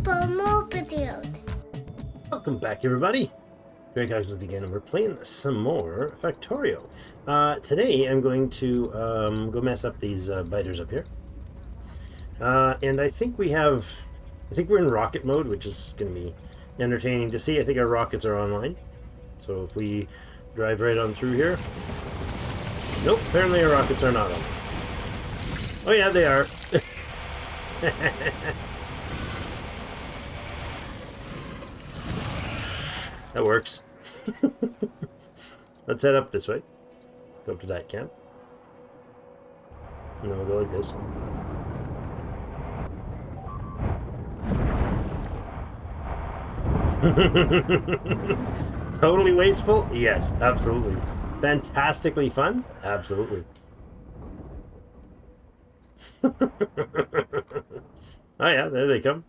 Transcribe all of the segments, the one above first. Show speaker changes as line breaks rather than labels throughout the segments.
for more videos.
Welcome back, everybody. Greg Hawkins with you again, and we're playing some more Factorio. Today I'm going to go mess up these biters up here. And I think we're in rocket mode, which is going to be entertaining to see. I think our rockets are online. So if we drive right on through here. Nope, apparently our rockets are not on. Oh yeah, they are. That works. Let's head up this way. Go up to that camp. And then we'll go like this. Totally wasteful? Yes, absolutely. Fantastically fun? Absolutely. Oh yeah, there they come.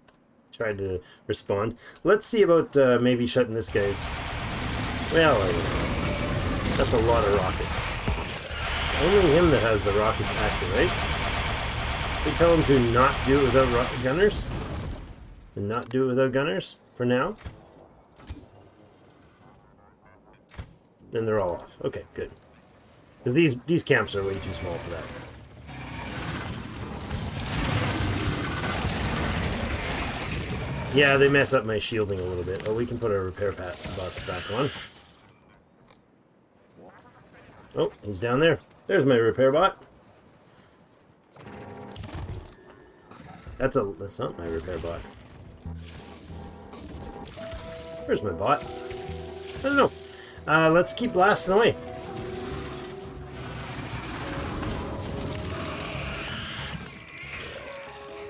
Tried to respond. Let's see about maybe shutting this guy's... Well, that's a lot of rockets. It's only him that has the rockets active, right? We tell him to not do it without gunners? And not do it without gunners for now. Then they're all off. Okay, good. Because these camps are way too small for that. Yeah, they mess up my shielding a little bit. Oh, we can put our repair bots back on. Oh, he's down there. There's my repair bot. That's not my repair bot. Where's my bot? I don't know. Let's keep blasting away.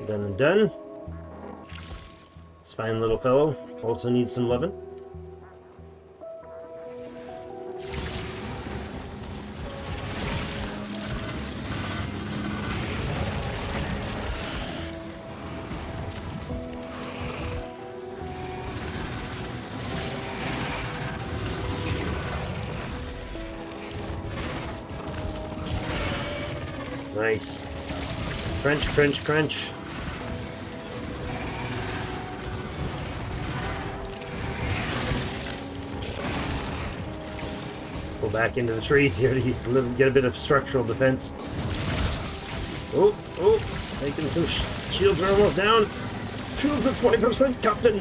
Done and done. This fine little fellow also needs some loving. Nice. Crunch, crunch, crunch. Go back into the trees here to get a bit of structural defense. Oh, making some shields are almost down. Shields at 20%, Captain.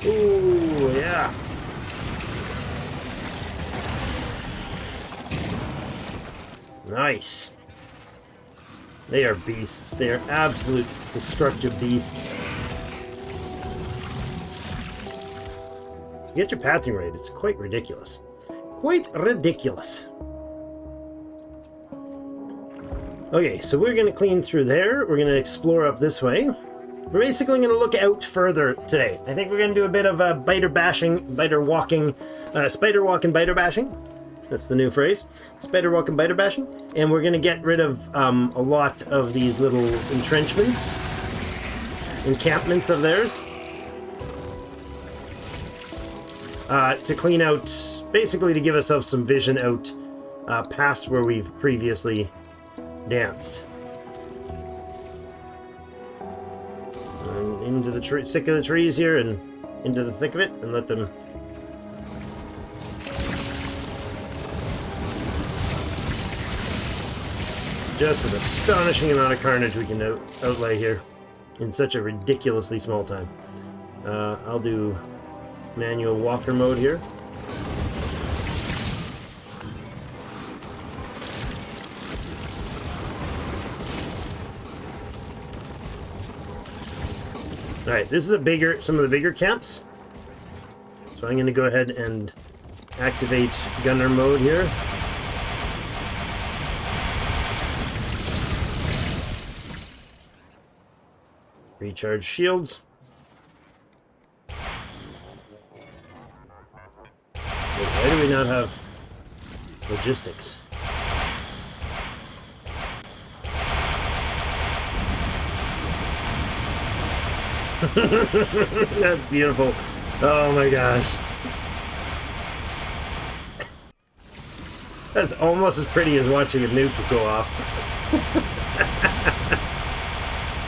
Ooh, yeah. Nice. They are beasts. They are absolute destructive beasts. Get your pathing right. It's quite ridiculous. Quite ridiculous. Okay, so we're going to clean through there. We're going to explore up this way. We're basically going to look out further today. I think we're going to do a bit of spider walking, biter bashing. That's the new phrase. Spider walking, biter bashing. And we're going to get rid of a lot of these little entrenchments, encampments of theirs. To clean out, basically to give ourselves some vision out past where we've previously danced. And into the thick of the trees here and into the thick of it and let them... Just an astonishing amount of carnage we can outlay here in such a ridiculously small time. I'll do manual walker mode here. Alright, this is some of the bigger camps. So I'm going to go ahead and activate gunner mode here. Recharge shields. Why do we not have logistics? That's beautiful. Oh my gosh. That's almost as pretty as watching a nuke go off.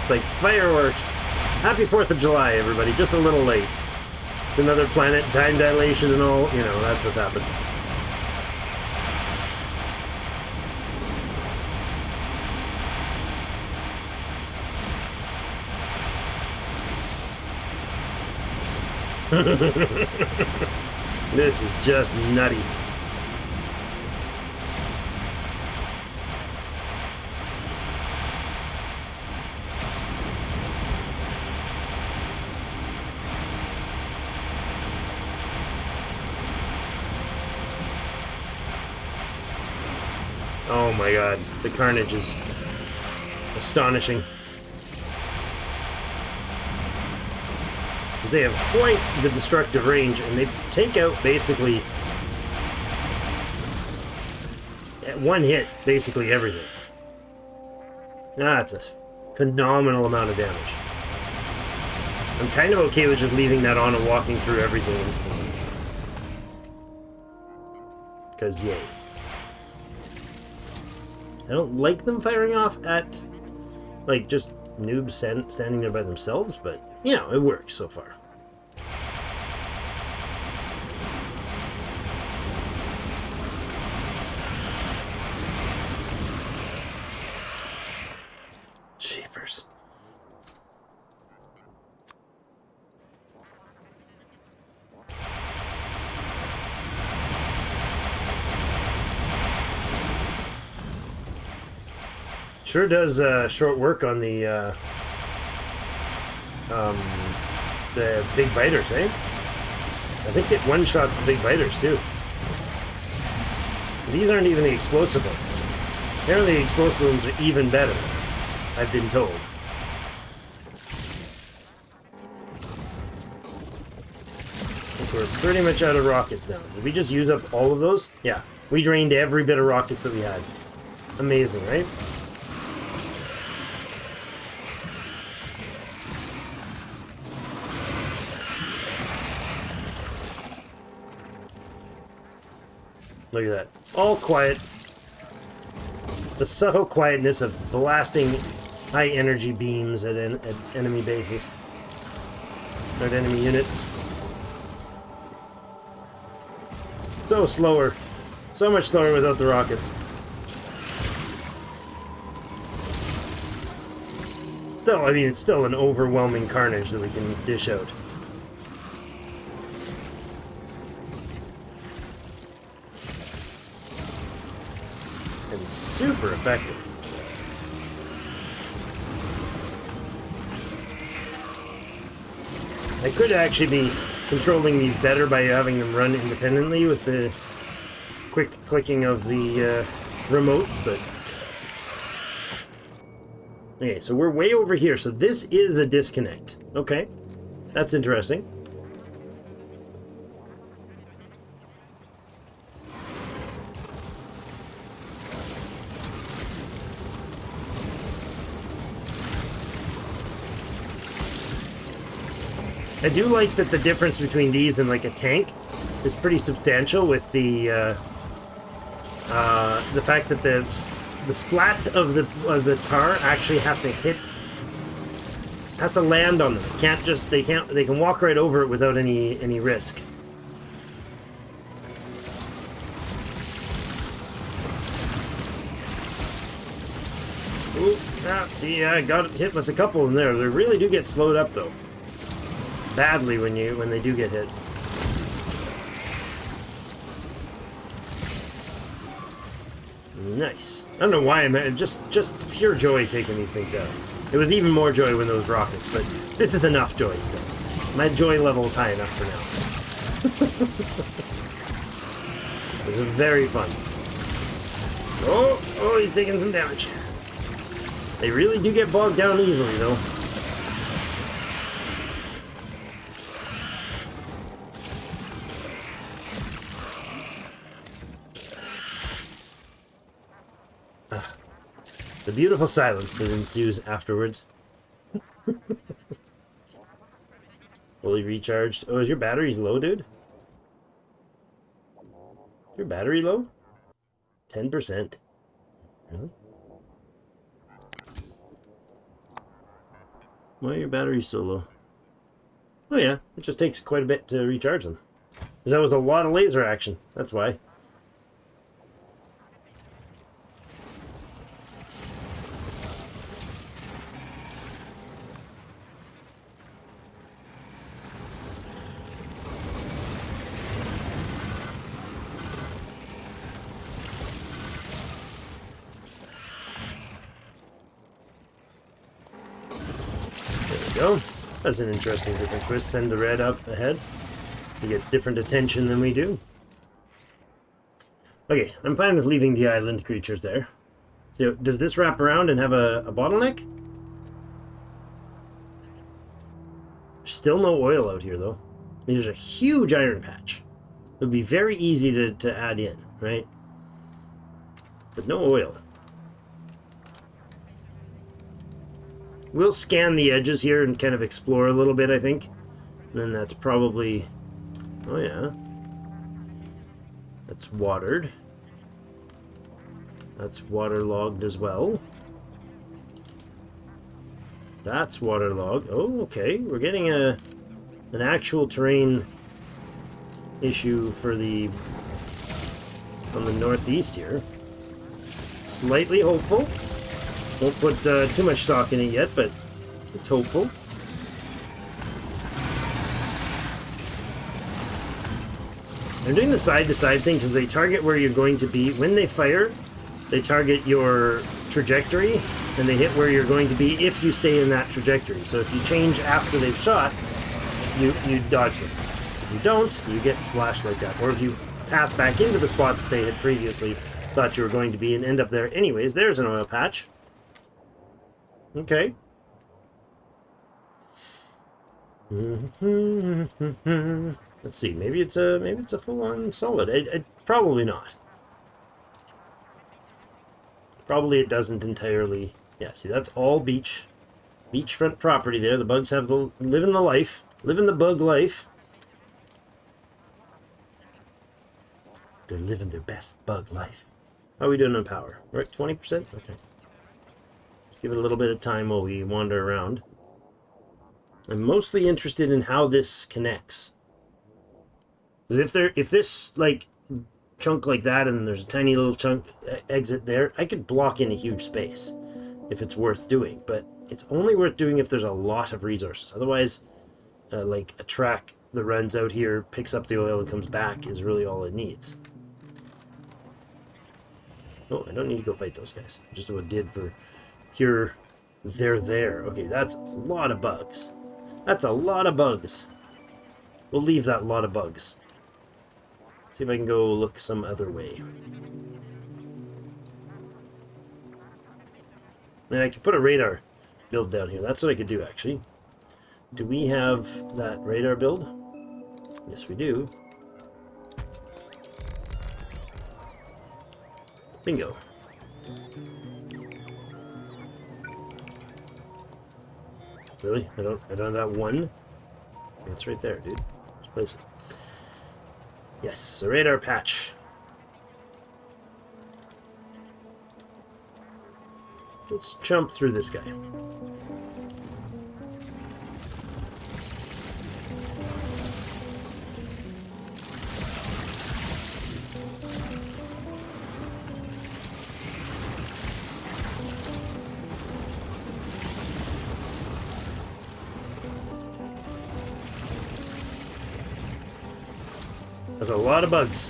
It's like fireworks. Happy 4th of July, everybody. Just a little late. Another planet, time dilation and all, you know, that's what happened. This is just nutty. Oh my god, the carnage is astonishing. They have quite the destructive range, and they take out basically, at one hit, basically everything. That's a phenomenal amount of damage. I'm kind of okay with just leaving that on and walking through everything instantly. Because, yay. I don't like them firing off at, like, just noobs standing there by themselves, but, you know, it works so far. Jeepers. Sure does short work on the big biters, eh? I think it one-shots the big biters, too. These aren't even the explosive ones. Apparently the explosive ones are even better, I've been told. I think we're pretty much out of rockets now. Did we just use up all of those? Yeah. We drained every bit of rocket that we had. Amazing, right? Look at that. All quiet. The subtle quietness of blasting high energy beams at enemy bases. At enemy units. It's so slower. So much slower without the rockets. Still, I mean, it's still an overwhelming carnage that we can dish out. And super effective. I could actually be controlling these better by having them run independently with the quick clicking of the remotes, but... Okay, so we're way over here, so this is the disconnect. Okay, that's interesting. I do like that the difference between these and like a tank is pretty substantial with the fact that the splat of the tar actually has to land on them. It can't just they can walk right over it without any risk. Ooh, see, I got hit with a couple in there. They really do get slowed up though. Badly when they do get hit. Nice. I don't know why I'm just pure joy taking these things out. It was even more joy when those rockets, but this is enough joy still. My joy level is high enough for now. This is very fun. Oh, he's taking some damage. They really do get bogged down easily though. The beautiful silence that ensues afterwards. Fully recharged. Oh, is your batteries low, dude? Is your battery low? 10%. Really? Why are your batteries so low? Oh yeah, it just takes quite a bit to recharge them. Because that was a lot of laser action. That's why. Go. That's an interesting different twist. Send the red up ahead. He gets different attention than we do. Okay, I'm fine with leaving the island creatures there. So, does this wrap around and have a bottleneck? There's still no oil out here, though. There's a huge iron patch. It would be very easy to add in, right? But no oil. We'll scan the edges here and kind of explore a little bit, I think. And then that's probably... Oh, yeah. That's watered. That's waterlogged as well. That's waterlogged. Oh, okay. We're getting an actual terrain issue for on the northeast here. Slightly hopeful. Won't put too much stock in it yet, but it's hopeful. I'm doing the side-to-side thing because they target where you're going to be. When they fire, they target your trajectory, and they hit where you're going to be if you stay in that trajectory. So if you change after they've shot, you dodge them. If you don't, you get splashed like that. Or if you path back into the spot that they had previously thought you were going to be and end up there anyways, there's an oil patch. Okay. Let's see. Maybe it's a full-on solid. Probably not. Probably it doesn't entirely. Yeah. See, that's all beachfront property there. The bugs have living the life, living the bug life. They're living their best bug life. How are we doing on power? We're at 20%. Okay. Give it a little bit of time while we wander around. I'm mostly interested in how this connects. Because if this like chunk like that and there's a tiny little chunk exit there, I could block in a huge space if it's worth doing. But it's only worth doing if there's a lot of resources. Otherwise, like a track that runs out here, picks up the oil and comes back is really all it needs. Oh, I don't need to go fight those guys. Just what I did for... Here, they're there. Okay, that's a lot of bugs. That's a lot of bugs. We'll leave that lot of bugs. See if I can go look some other way. And I could put a radar build down here. That's what I could do, actually. Do we have that radar build? Yes, we do. Bingo. Really? I don't have that one. It's right there, dude. Just place it. Yes, a radar patch. Let's jump through this guy. There's a lot of bugs.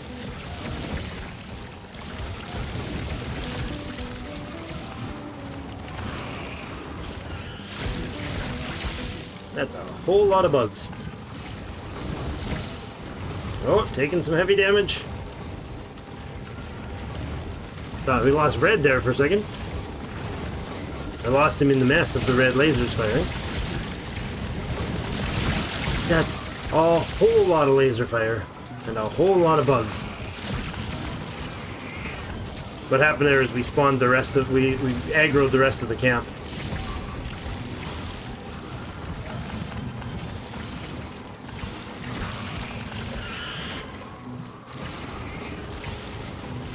That's a whole lot of bugs. Oh, taking some heavy damage. Thought we lost Red there for a second. I lost him in the mess of the red lasers firing. That's a whole lot of laser fire. And a whole lot of bugs. What happened there is we spawned the rest of... We aggroed the rest of the camp.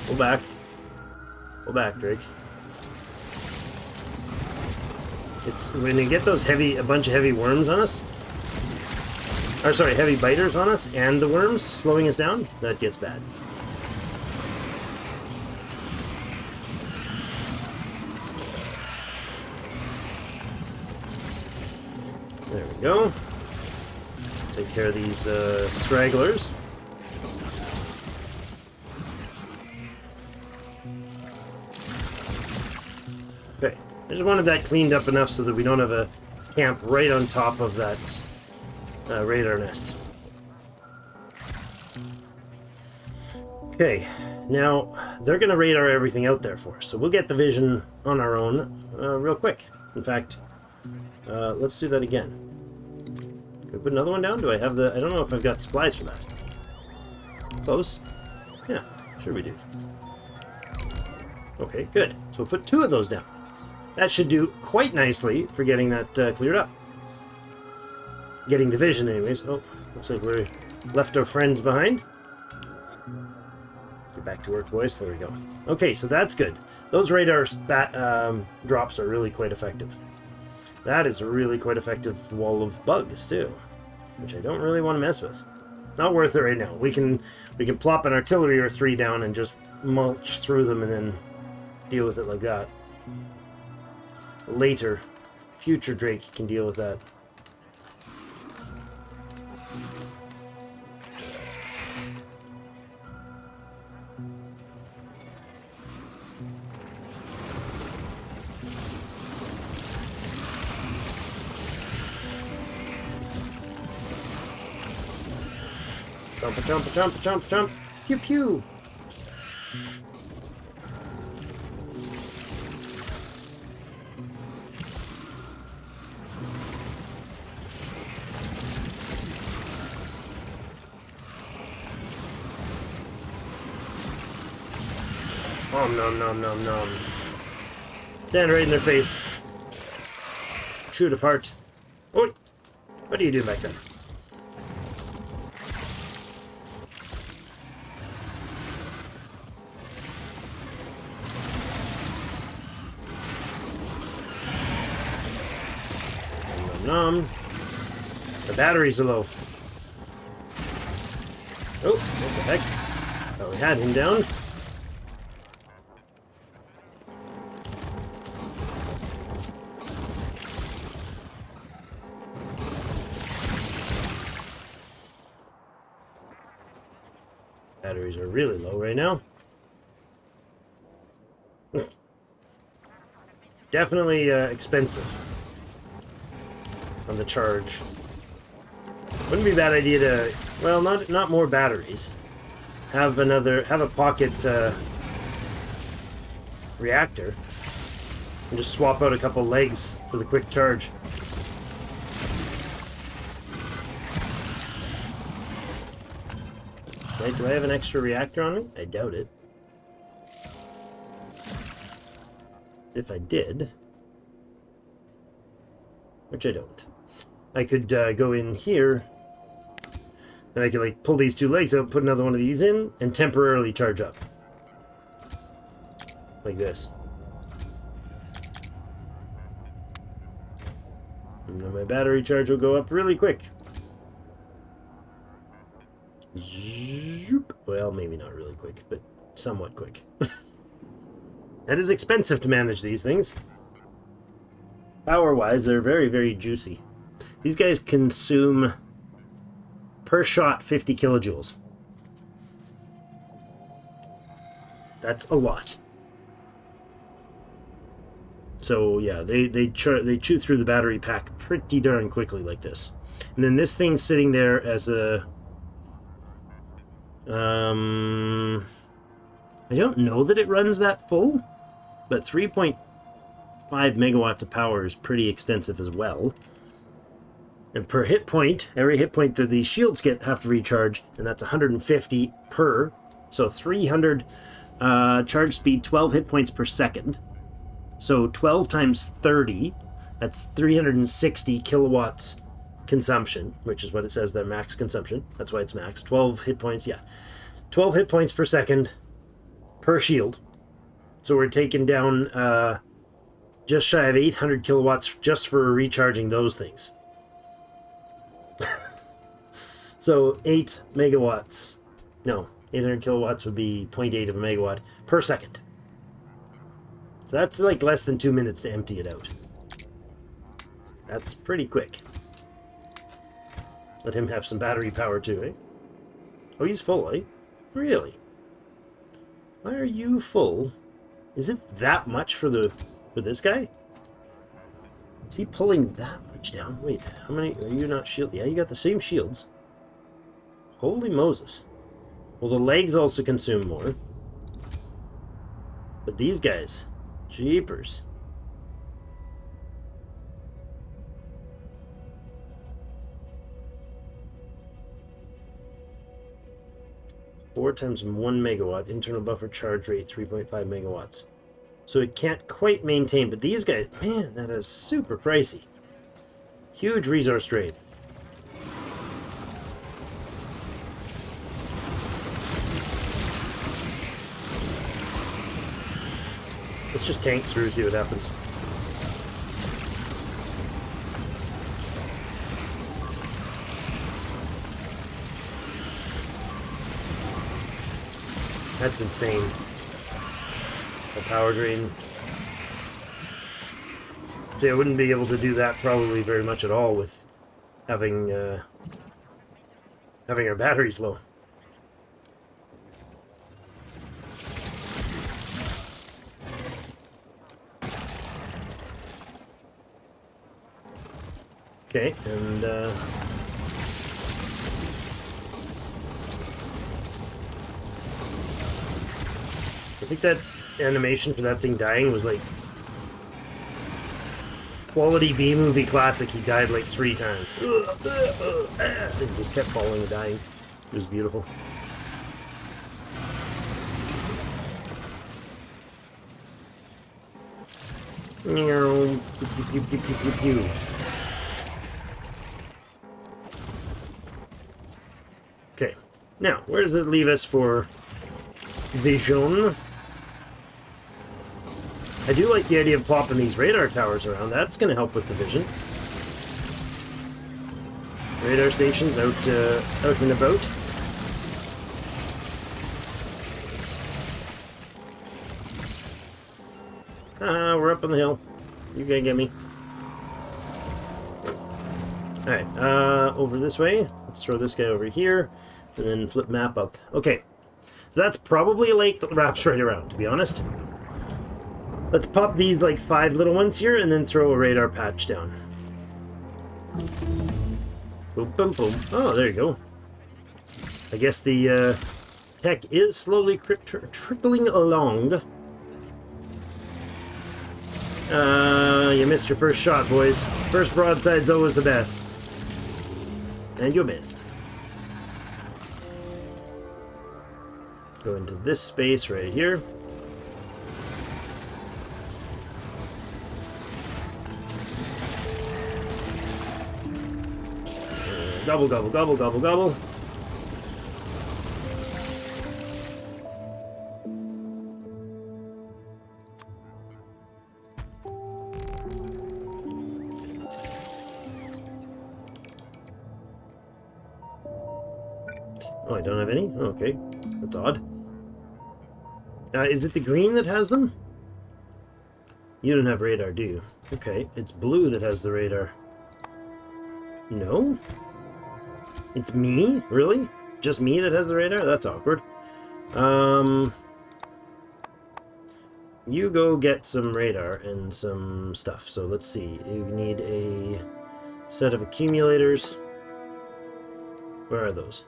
Go back. Go back, Drake. It's when you get those a bunch of heavy worms on us, or sorry, heavy biters on us, and the worms slowing us down, that gets bad. There we go. Take care of these stragglers. Okay, I just wanted that cleaned up enough so that we don't have a camp right on top of that radar nest. Okay, now they're going to radar everything out there for us, so we'll get the vision on our own real quick. In fact, let's do that again. Can we put another one down? Do I have the... I don't know if I've got supplies for that. Close? Yeah, sure we do. Okay, good. So we'll put 2 of those down. That should do quite nicely for getting that cleared up. Getting the vision anyways. Oh, looks like we left our friends behind. Get back to work, boys. There we go. Okay, so that's good. Those radar drops are really quite effective. That is a really quite effective wall of bugs too, which I don't really want to mess with. Not worth it right now. We can plop an artillery or 3 down and just mulch through them and then deal with it like that. Later, future Drake can deal with that. Jump, jump, jump, jump. Pew, pew. Oh, nom, nom, nom, nom. Stand right in their face. Shoot apart. Oh, what are you doing back there? Nom. The batteries are low. Oh, what the heck? Thought we had him down. Batteries are really low right now. Definitely expensive on the charge. Wouldn't be a bad idea to, well, not more batteries. Have a pocket reactor and just swap out a couple legs for the quick charge. Wait, do I have an extra reactor on me? I doubt it. If I did, which I don't, I could go in here and I could like pull these 2 legs out, put another one of these in, and temporarily charge up. Like this. And then my battery charge will go up really quick. Zoop. Well, maybe not really quick, but somewhat quick. That is expensive to manage these things. Power-wise, they're very, very juicy. These guys consume, per shot, 50 kilojoules. That's a lot. So, yeah, they chew through the battery pack pretty darn quickly like this. And then this thing's sitting there as a... I don't know that it runs that full, but 3.5 megawatts of power is pretty extensive as well. And per hit point, every hit point that these shields have to recharge, and that's 150 per, so 300 charge speed, 12 hit points per second. So 12 times 30, that's 360 kilowatts consumption, which is what it says there, max consumption. That's why it's max. 12 hit points, yeah. 12 hit points per second per shield. So we're taking down just shy of 800 kilowatts just for recharging those things. So 8 megawatts. No, 800 kilowatts would be 0.8 of a megawatt per second. So that's like less than 2 minutes to empty it out. That's pretty quick. Let him have some battery power too, eh? Oh, he's full, eh? Really? Why are you full? Is it that much for this guy? Is he pulling that much down? Wait, how many are you not shield? Yeah, you got the same shields. Holy Moses. Well, the legs also consume more. But these guys, jeepers. Four times 1 megawatt, internal buffer charge rate 3.5 megawatts. So it can't quite maintain, but these guys, man, that is super pricey. Huge resource drain. Let's just tank through, see what happens. That's insane. A power drain. See, I wouldn't be able to do that probably very much at all with having our batteries low. Okay, and I think that animation for that thing dying was like quality B-movie classic. He died like 3 times. It just kept falling and dying. It was beautiful. Okay, now where does it leave us for vision? I do like the idea of popping these radar towers around. That's going to help with the vision. Radar stations out and about. We're up on the hill. You gotta get me. Alright, over this way. Let's throw this guy over here. And then flip map up. Okay. So that's probably a lake that wraps right around, to be honest. Let's pop these like 5 little ones here and then throw a radar patch down. Boom, boom, boom. Oh, there you go. I guess the tech is slowly trickling along. You missed your first shot, boys. First broadside's always the best. And you missed. Go into this space right here. Gobble, gobble, gobble, gobble, gobble. Oh, I don't have any? Oh, okay. That's odd. Is it the green that has them? You don't have radar, do you? Okay, it's blue that has the radar. No? It's me? Really? Just me that has the radar? That's awkward. You go get some radar and some stuff. So let's see. You need a set of accumulators. Where are those?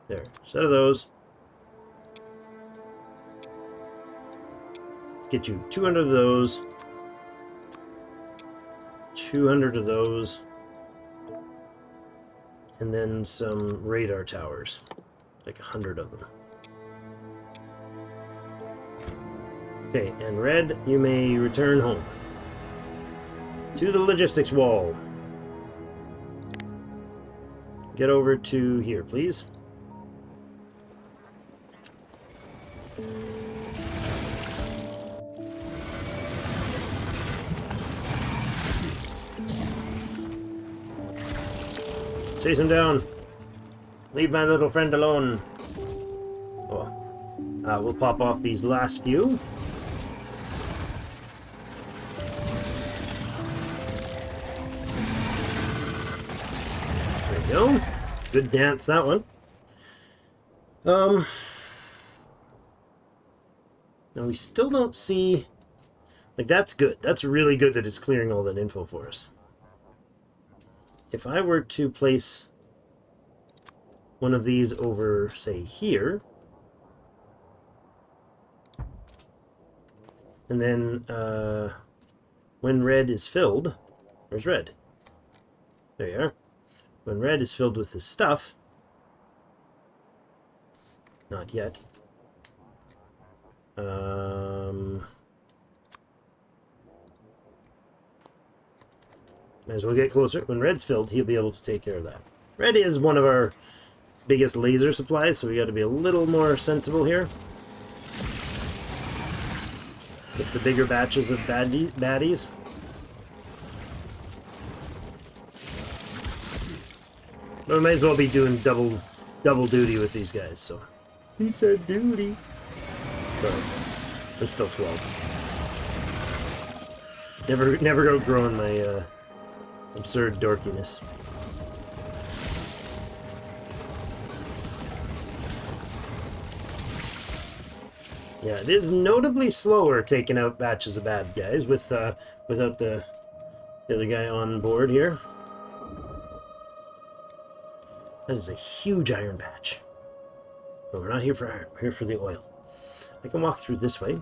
There. Set of those. Let's get you 200 of those. 200 of those. And then some radar towers. Like 100 of them. Okay, and Red, you may return home. To the logistics wall. Get over to here, please. Chase him down. Leave my little friend alone. Oh. We'll pop off these last few. There we go. Good dance, that one. Now we still don't see... Like, that's good. That's really good that it's clearing all that info for us. If I were to place one of these over, say, here, and then when red is filled, where's red? There you are. When red is filled with his stuff, not yet. Might as well get closer. When red's filled, he'll be able to take care of that. Red is one of our biggest laser supplies, so we got to be a little more sensible here. With the bigger batches of baddies. But we might as well be doing double duty with these guys, so. He said duty. Sorry. I'm still 12. Never outgrowing my absurd dorkiness. Yeah, it is notably slower taking out batches of bad guys without the other guy on board here. That is a huge iron patch. But we're not here for iron, we're here for the oil. I can walk through this way.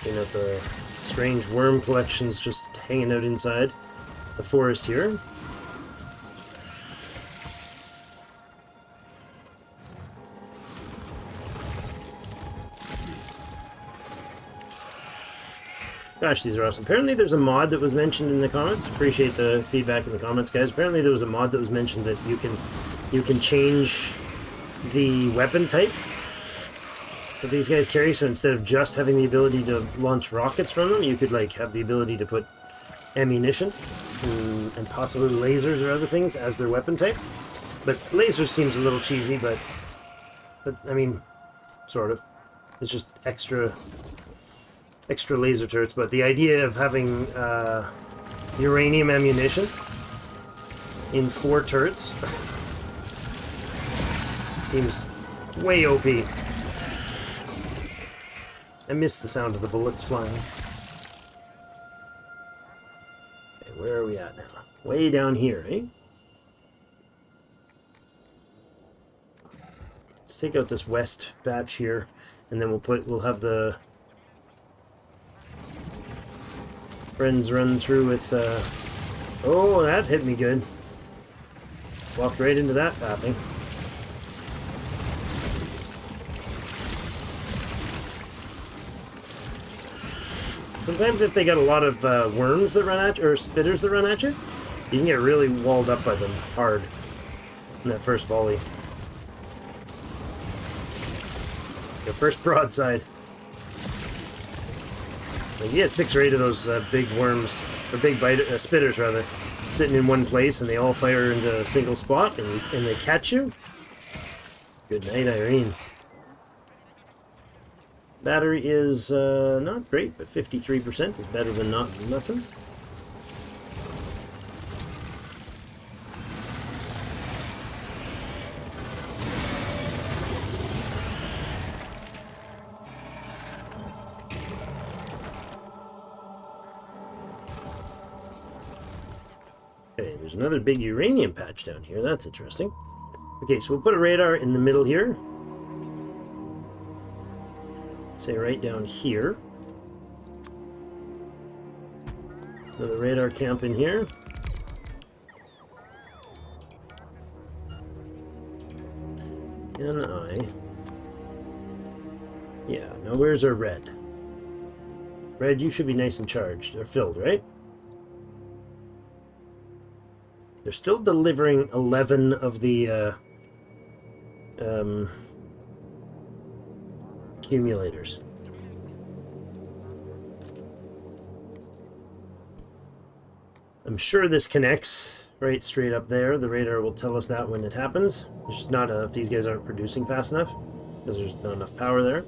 Looking at the strange worm collections just hanging out inside the forest here. Gosh, these are awesome. Apparently there's a mod that was mentioned in the comments. Appreciate the feedback in the comments, guys. Apparently there was a mod that was mentioned that you can change the weapon type that these guys carry. So instead of just having the ability to launch rockets from them, you could like have the ability to put ammunition and possibly lasers or other things as their weapon type. But lasers seems a little cheesy, but I mean, sort of. It's just extra laser turrets, but the idea of having uranium ammunition in 4 turrets seems way OP. I miss the sound of the bullets flying. Okay, where are we at now? Way down here, eh? Let's take out this west batch here, and then we'll have the friends run through with, oh, that hit me good. Walked right into that pathing. Sometimes if they got a lot of worms that run at you, or spitters that run at you, you can get really walled up by them hard in that first volley. The first broadside. Like you get 6 or 8 of those big worms, or big spitters rather, sitting in one place, and they all fire into a single spot, and they catch you. Good night, Irene. Battery is not great, but 53% is better than nothing. Okay, there's another big uranium patch down here. That's interesting. Okay, so we'll put a radar in the middle here. Say right down here. Another radar camp in here. Yeah, now where's our red? Red, you should be nice and charged, or filled, right? They're still delivering 11 of the accumulators. I'm sure this connects right straight up there. The radar will tell us that when it happens. It's just not if these guys aren't producing fast enough, because there's not enough power there.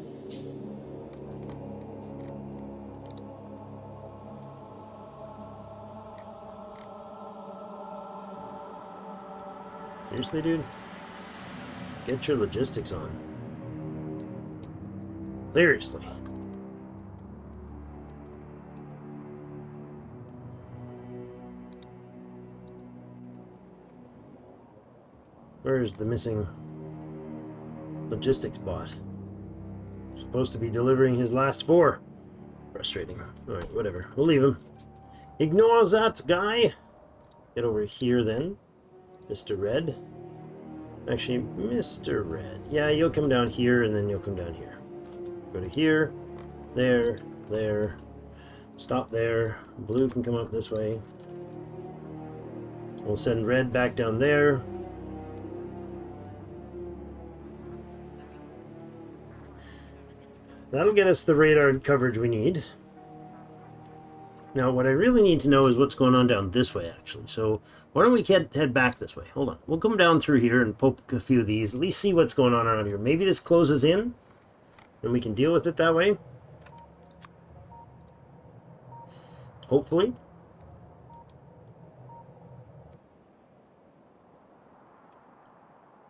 Seriously, dude? Get your logistics on. Seriously. Where's the missing logistics bot? Supposed to be delivering his last 4. Frustrating. Alright, whatever. We'll leave him. Ignore that guy. Get over here then. Mr. Red. Actually, Mr. Red. Yeah, you'll come down here and then you'll come down here. Go to here. There. There. Stop there. Blue can come up this way. We'll send Red back down there. That'll get us the radar coverage we need. Now, what I really need to know is what's going on down this way, actually. So, why don't we head back this way? Hold on. We'll come down through here and poke a few of these. At least see what's going on around here. Maybe this closes in, and we can deal with it that way. Hopefully.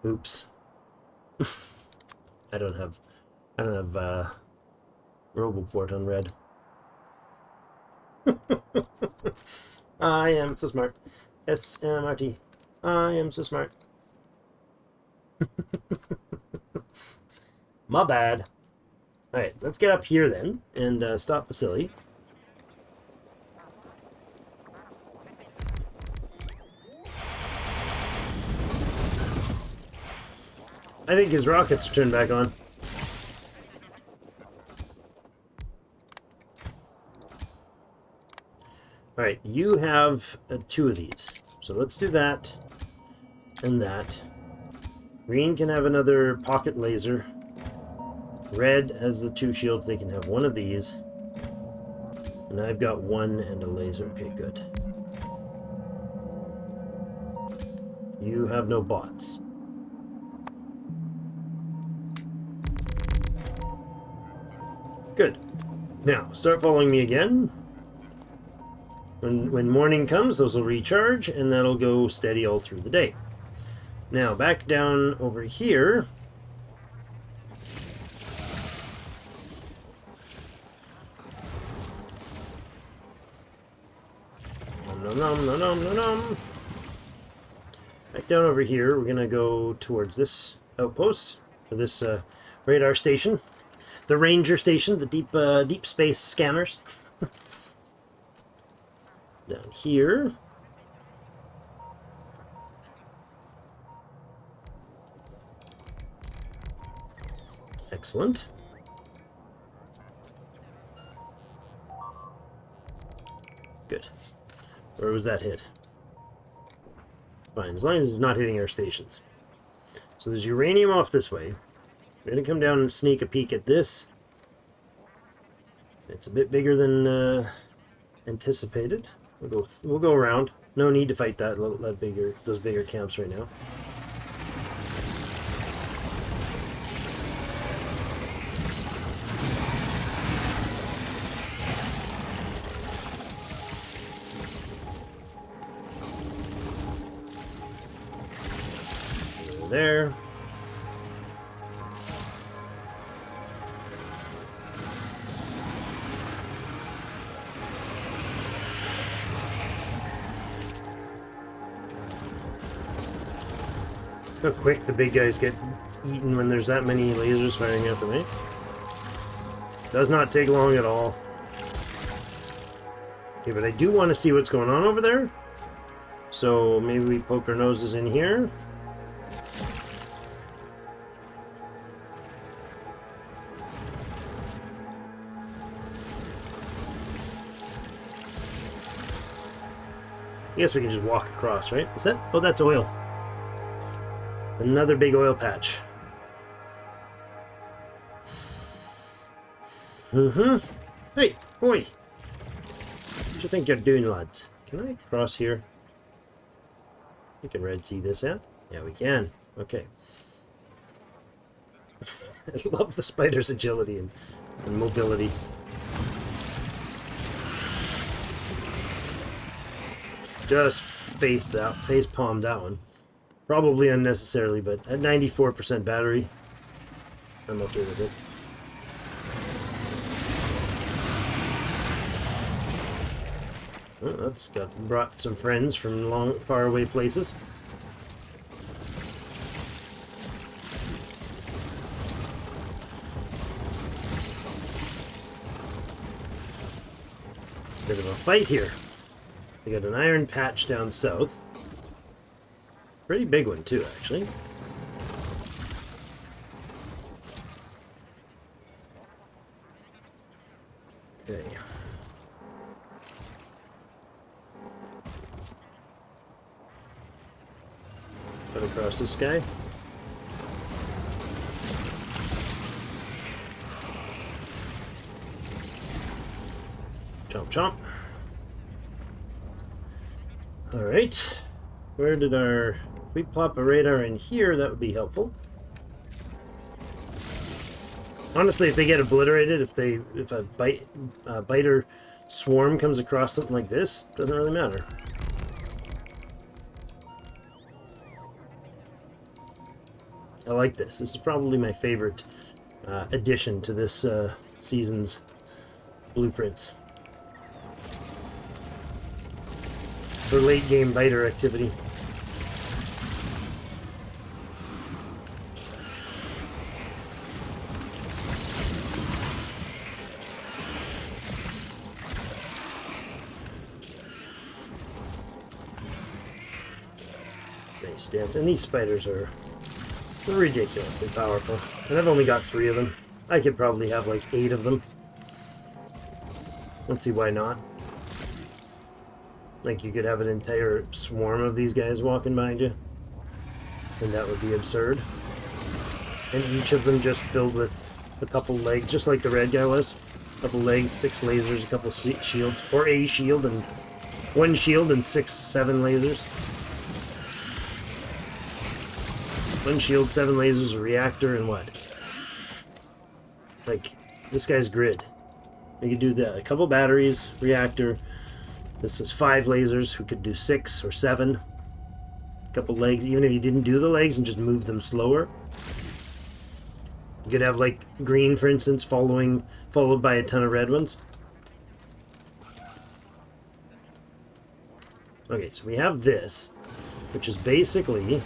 Oops. I don't have Roboport on red. I am so smart. SMRT. I am so smart. My bad. Alright, let's get up here then and stop the silly. I think his rockets are turned back on. Alright, you have 2 of these. So let's do that and that. Green can have another pocket laser. Red has the 2 shields. They can have 1 of these. And I've got 1 and a laser. Okay, good. You have no bots. Good. Now, start following me again. When morning comes, those will recharge, and that'll go steady all through the day. Now, back down over here. Nom nom nom nom nom nom. Back down over here, we're gonna go towards this outpost, or this radar station, the Ranger station, the deep space scanners. Down here. Excellent. Good. Where was that hit? Fine, as long as it's not hitting our stations. So there's uranium off this way. We're going to come down and sneak a peek at this. It's a bit bigger than anticipated. We'll go around. No need to fight those bigger camps right now. Over there. How quick the big guys get eaten when there's that many lasers firing at them, eh? Does not take long at all. Okay, but I do want to see what's going on over there. So maybe we poke our noses in here. guess we can just walk across, right? Is that? Oh, that's oil. Another big oil patch. Hey, boy. What do you think you're doing, lads? Can I cross here? We can red see this, yeah? Yeah, we can. Okay. I love the spider's agility and mobility. Just face palmed that one. Probably unnecessarily, but at 94% battery, I'm okay with it. Well, that's brought some friends from far away places. Bit of a fight here. We got an iron patch down south. Pretty big one too, actually. Okay. Cut across this guy. Chomp chomp. Alright. Where did our... If we plop a radar in here, that would be helpful. Honestly, if they get obliterated, if a biter swarm comes across something like this, doesn't really matter. I like this. This is probably my favorite addition to this season's blueprints. For late game biter activity. Nice stats. And these spiders are ridiculously powerful. And I've only got 3 of them. I could probably have like 8 of them. Don't see why not. Like, you could have an entire swarm of these guys walking behind you. And that would be absurd. And each of them just filled with a couple legs, just like the red guy was. A couple legs, 6 lasers, a couple shields. Or a shield and 1 shield and 6, 7 lasers. 1 shield, 7 lasers, a reactor, and what? Like, this guy's grid. You could do that. A couple batteries, reactor. This is 5 lasers. We could do 6 or 7. A couple legs. Even if you didn't do the legs and just move them slower. You could have like green, for instance, followed by a ton of red ones. Okay, so we have this, which is basically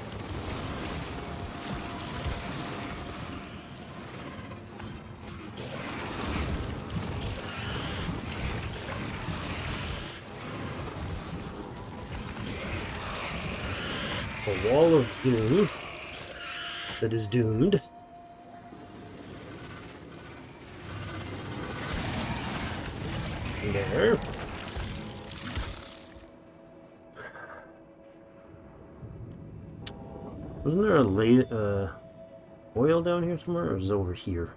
a wall of doom that is doomed. There. Wasn't there a oil down here somewhere, or is it over here?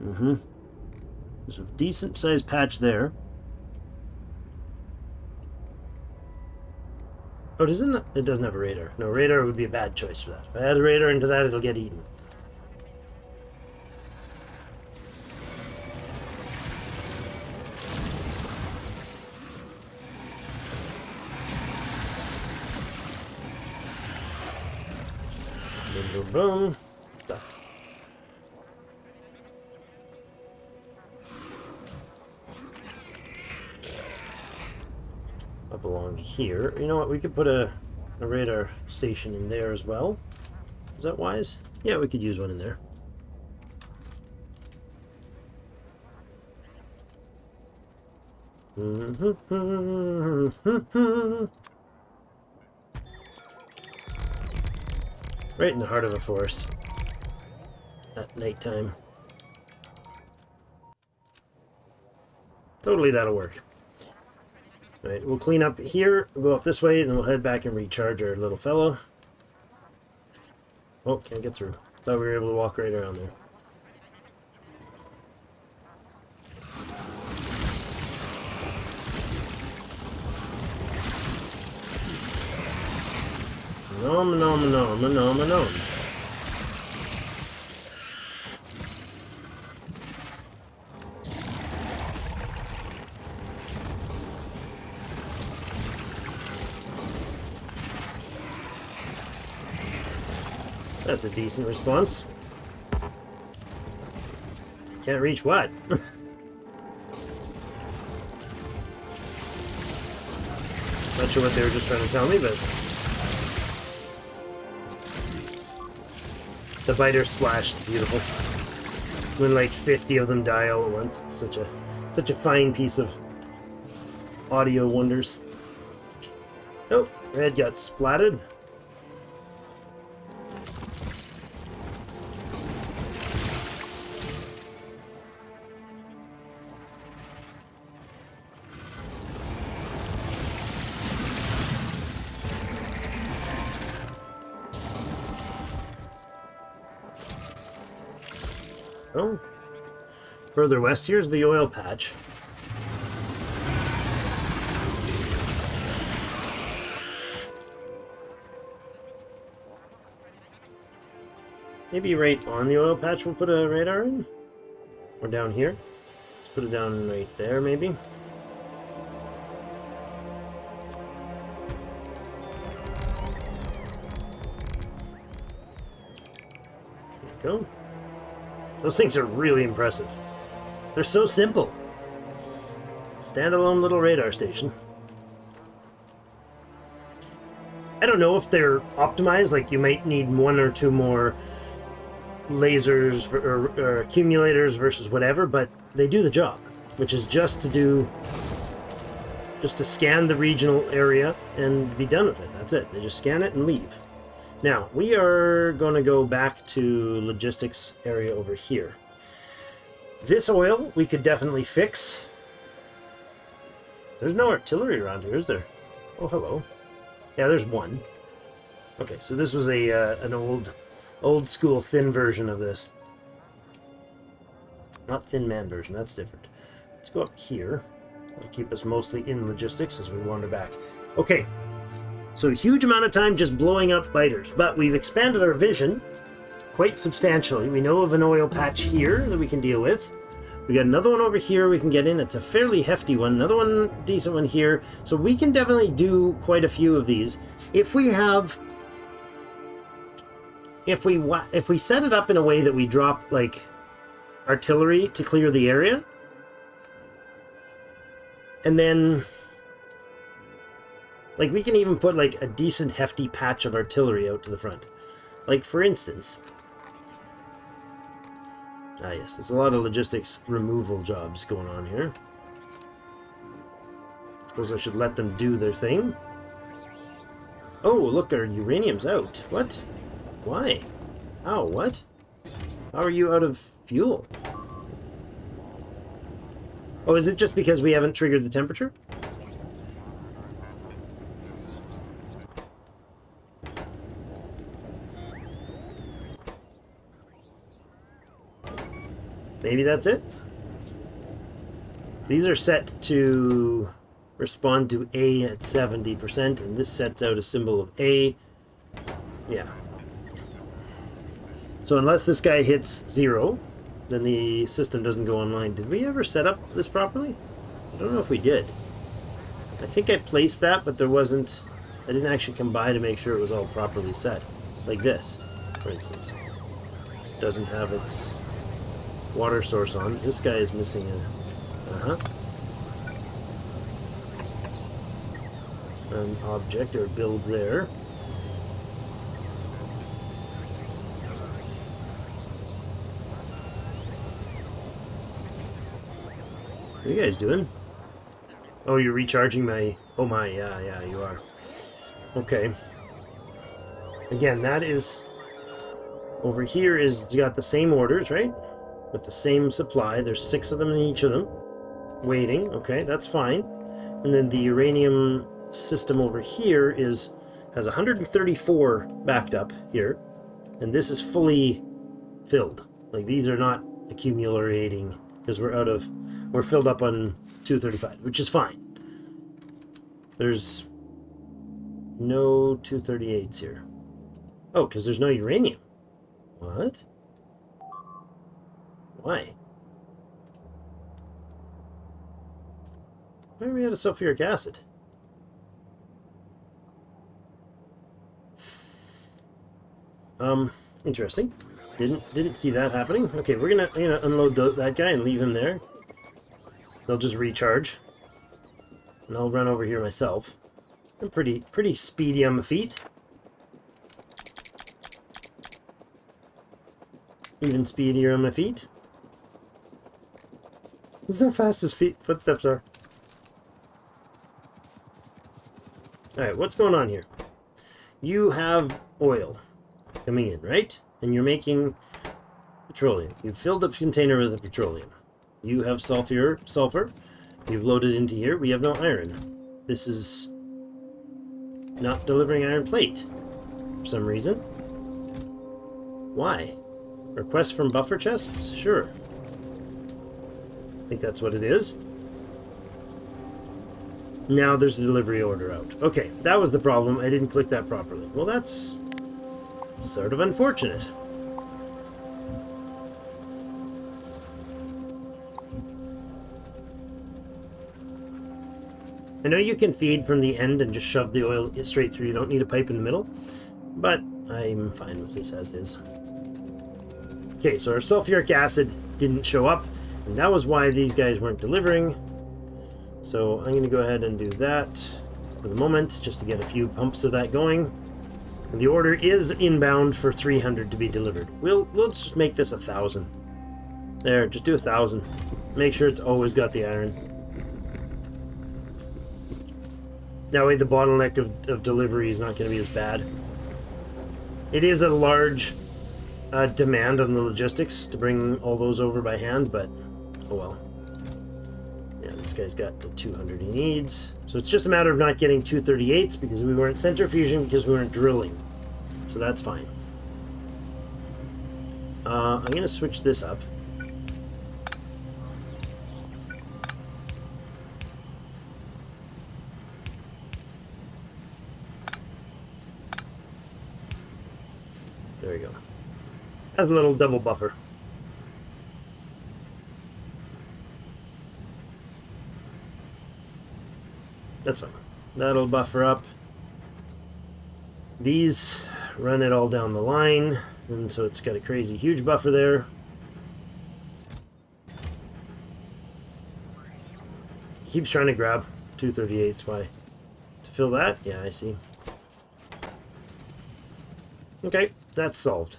There's a decent sized patch there. Oh, doesn't it? It doesn't have a radar. No, radar would be a bad choice for that. If I add a radar into that, it'll get eaten. Boom, boom, boom. Stop. Up along here. You know what? We could put a radar station in there as well. Is that wise? Yeah, we could use one in there. Right in the heart of a forest. At nighttime. Totally that'll work. Alright, we'll clean up here, we'll go up this way, and then we'll head back and recharge our little fellow. Oh, can't get through. Thought we were able to walk right around there. Nom nom nom nom nom. That's a decent response. Can't reach what? Not sure what they were just trying to tell me, but the biter splash is beautiful. When like 50 of them die all at once, it's such a fine piece of audio wonders. Oh, red got splatted. Oh, further west, here's the oil patch. Maybe right on the oil patch we'll put a radar in? Or down here? Let's put it down right there, maybe? There we go. Those things are really impressive. They're so simple. Standalone little radar station. I don't know if they're optimized, like you might need one or two more lasers or accumulators versus whatever, but they do the job, which is just to scan the regional area and be done with it. That's it. They just scan it and leave. Now, we are going to go back to logistics area over here. This oil we could definitely fix. There's no artillery around here, is there? Oh, hello. Yeah, there's one. Okay, so this was an old school thin version of this. Not thin man version, that's different. Let's go up here. That'll keep us mostly in logistics as we wander back. Okay. So a huge amount of time just blowing up biters, but we've expanded our vision quite substantially. We know of an oil patch here that we can deal with. We got another one over here we can get in. It's a fairly hefty one. Another one, decent one here. So we can definitely do quite a few of these. If we set it up in a way that we drop like artillery to clear the area, and then like, we can even put, like, a decent, hefty patch of artillery out to the front. Like, for instance... Ah, yes, there's a lot of logistics removal jobs going on here. Suppose I should let them do their thing. Oh, look, our uranium's out. What? Why? How? What? How are you out of fuel? Oh, is it just because we haven't triggered the temperature? Maybe that's it. These are set to respond to A at 70%, and this sets out a symbol of A. Yeah. So unless this guy hits 0, then the system doesn't go online. Did we ever set up this properly? I don't know if we did. I think I placed that, but there wasn't... I didn't actually come by to make sure it was all properly set. Like this, for instance. Doesn't have its water source on. This guy is missing a... an object or build there. What are you guys doing? Oh, you're recharging my... Oh my, yeah, you are. Okay. Again, that is... Over here is... You got the same orders, right? With the same supply. There's 6 of them in each of them. Waiting. Okay, that's fine. And then the uranium system over here has 134 backed up here. And this is fully filled. Like, these are not accumulating because we're filled up on 235, which is fine. There's no 238s here. Oh, because there's no uranium. What? Why? Why are we out of sulfuric acid? Interesting. Didn't see that happening. Okay, we're gonna unload that guy and leave him there. They'll just recharge, and I'll run over here myself. I'm pretty speedy on my feet. Even speedier on my feet. This is how fast his footsteps are. Alright, what's going on here? You have oil coming in, right? And you're making petroleum. You've filled up the container with the petroleum. You have sulfur. You've loaded into here. We have no iron. This is not delivering iron plate for some reason. Why? Request from buffer chests? Sure. I think that's what it is. Now there's a delivery order out. Okay, that was the problem. I didn't click that properly. Well, that's sort of unfortunate. I know you can feed from the end and just shove the oil straight through. You don't need a pipe in the middle, but I'm fine with this as is. Okay, so our sulfuric acid didn't show up, and that was why these guys weren't delivering. So I'm going to go ahead and do that for the moment, just to get a few pumps of that going. And the order is inbound for 300 to be delivered. We'll just make this 1,000. There, just do 1,000. Make sure it's always got the iron. That way the bottleneck of delivery is not going to be as bad. It is a large demand on the logistics to bring all those over by hand, but oh well. Yeah, this guy's got the 200 he needs. So it's just a matter of not getting 238s because we weren't centrifuging, because we weren't drilling. So that's fine. I'm going to switch this up. There we go. Has a little double buffer. That's fine. That'll buffer up. These run it all down the line, and so it's got a crazy huge buffer there. Keeps trying to grab 238s. Why? To fill that? Yeah, I see. Okay, that's solved.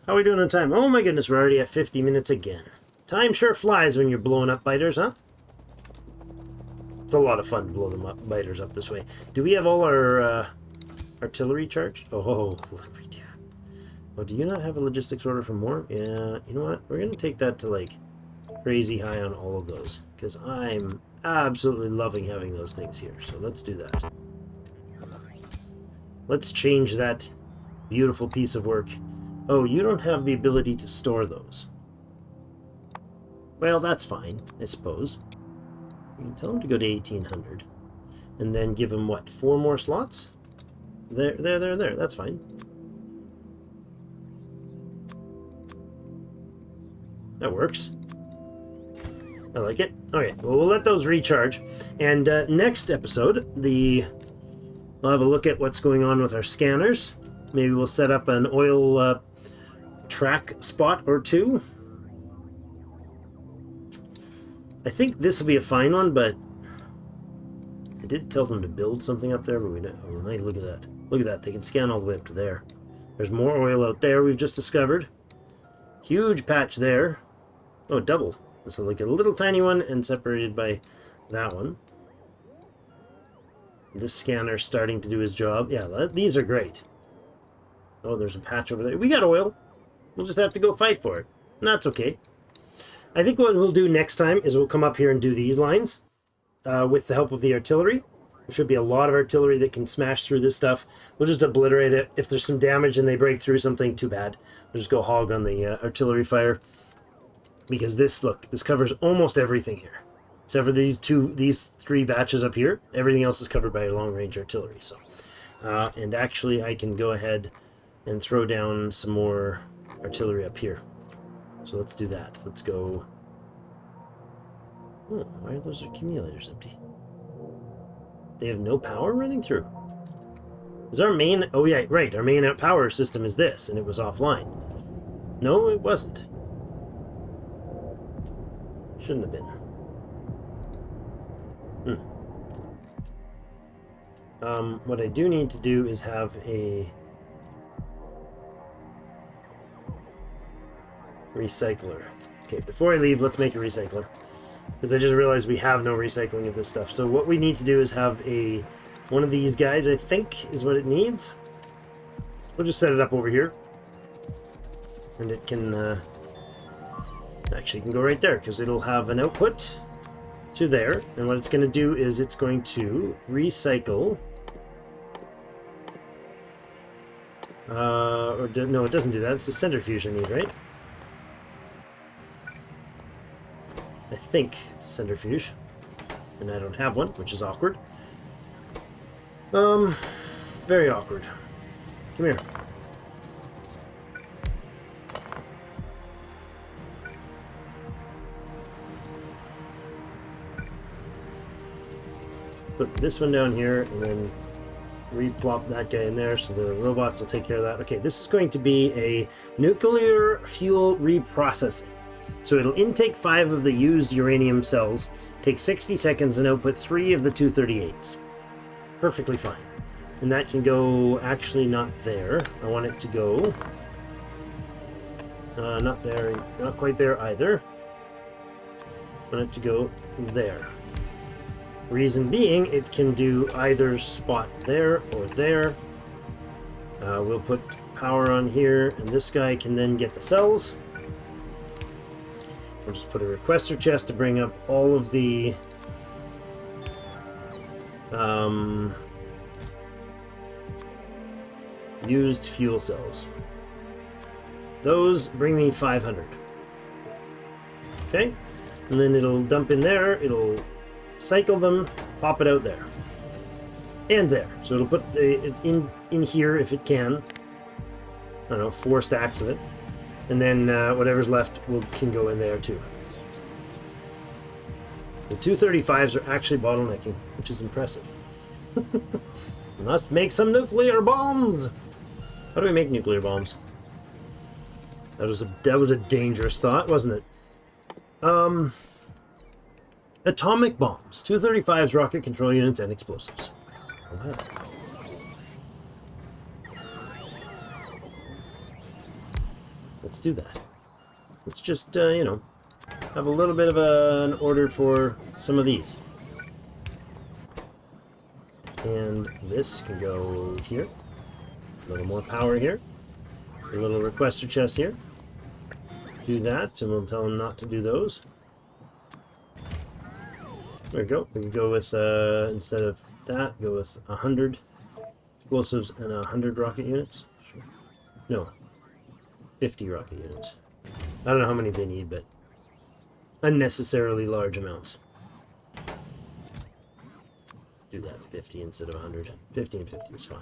How are we doing on time? Oh my goodness, we're already at 50 minutes again. Time sure flies when you're blowing up biters, huh? It's a lot of fun to blow them up, biters up this way. Do we have all our artillery charged? Oh, look, we do. Oh, do you not have a logistics order for more? Yeah, you know what? We're going to take that to, like, crazy high on all of those. Because I'm absolutely loving having those things here. So let's do that. Let's change that beautiful piece of work. Oh, you don't have the ability to store those. Well, that's fine, I suppose. You can tell him to go to 1800. And then give him, what, 4 more slots? There. That's fine. That works. I like it. Okay, well, we'll let those recharge. And next episode, we'll have a look at what's going on with our scanners. Maybe we'll set up an oil track spot or two. I think this will be a fine one, but I did tell them to build something up there, but we don't. Oh, look at that. Look at that. They can scan all the way up to there. There's more oil out there we've just discovered. Huge patch there. Oh, double. So like a little tiny one and separated by that one. This scanner's starting to do his job. Yeah, these are great. Oh, there's a patch over there. We got oil. We'll just have to go fight for it. And that's okay. I think what we'll do next time is we'll come up here and do these lines. with the help of the artillery. There should be a lot of artillery that can smash through this stuff. We'll just obliterate it. If there's some damage and they break through something, too bad. We'll just go hog on the artillery fire. Because this, look, this covers almost everything here. Except for these three batches up here. Everything else is covered by long-range artillery. So, and actually, I can go ahead and throw down some more artillery up here. So let's do that. Let's go... Oh, why are those accumulators empty? They have no power running through. Is our main... Oh, yeah, right. Our main power system is this, and it was offline. No, it wasn't. Shouldn't have been. What I do need to do is have a recycler. Okay, before I leave, let's make a recycler. Because I just realized we have no recycling of this stuff. So what we need to do is have one of these guys, I think, is what it needs. We'll just set it up over here. And it can... actually, it can go right there, because it'll have an output to there. And what it's going to do is it's going to recycle... no, it doesn't do that. It's a centrifuge I need, right? I think it's a centrifuge. And I don't have one, which is awkward. Very awkward. Come here. Put this one down here, and then replop that guy in there, so the robots will take care of that. Okay, this is going to be a nuclear fuel reprocessing. So it'll intake 5 of the used uranium cells, take 60 seconds, and output 3 of the 238s. Perfectly fine. And that can go, actually not there. I want it to go... not there, not quite there either. I want it to go there. Reason being, it can do either spot there or there. We'll put power on here, and this guy can then get the cells. We'll just put a requester chest to bring up all of the used fuel cells. Those bring me 500. Okay, and then it'll dump in there, it'll cycle them, pop it out there. And there. So it'll put it in here if it can. I don't know, 4 stacks of it. And then whatever's left can go in there too. The 235s are actually bottlenecking, which is impressive. Must make some nuclear bombs! How do we make nuclear bombs? That was a dangerous thought, wasn't it? Atomic bombs, 235s, rocket control units, and explosives. Wow. Let's do that. Let's just, you know, have a little bit of an order for some of these. And this can go here. A little more power here. A little requester chest here. Do that, and we'll tell them not to do those. There we go. We can go with, instead of that, go with 100 explosives and 100 rocket units. Sure. No. 50 rocket units. I don't know how many they need, but unnecessarily large amounts. Let's do that, 50 instead of 100. 50 and 50 is fine.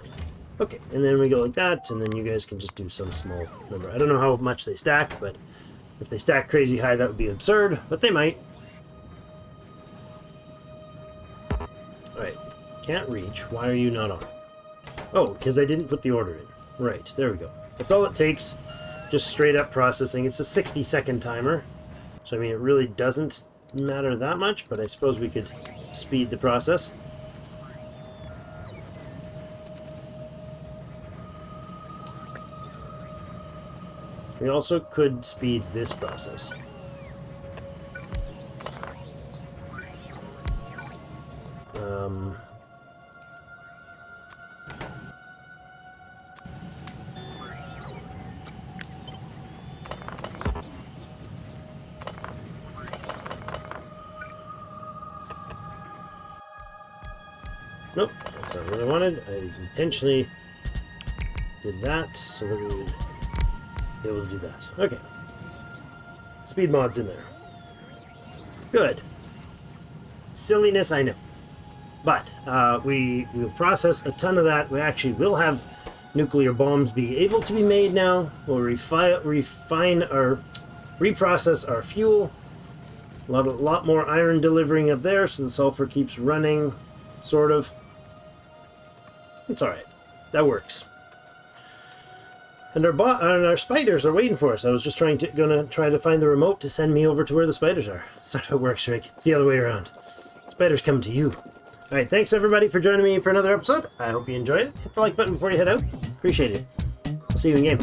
Okay, and then we go like that, and then you guys can just do some small number. I don't know how much they stack, but if they stack crazy high, that would be absurd, but they might. Alright, can't reach. Why are you not on? Oh, because I didn't put the order in. Right, there we go. That's all it takes. Just straight up processing. It's a 60-second timer. So, I mean, it really doesn't matter that much, but I suppose we could speed the process. We also could speed this process. Nope, that's not what I wanted. I intentionally did that so that we would be able to do that. Okay. Speed mod's in there. Good. Silliness, I know. But we will process a ton of that. We actually will have nuclear bombs be able to be made now. We'll refine our reprocess our fuel. A lot more iron delivering up there, so the sulfur keeps running, sort of. It's all right. That works. And our spiders are waiting for us. I was just gonna try to find the remote to send me over to where the spiders are. That's not how it works, Rick. It's the other way around. Spiders come to you. All right, thanks everybody for joining me for another episode. I hope you enjoyed it. Hit the like button before you head out. Appreciate it. I'll see you in game.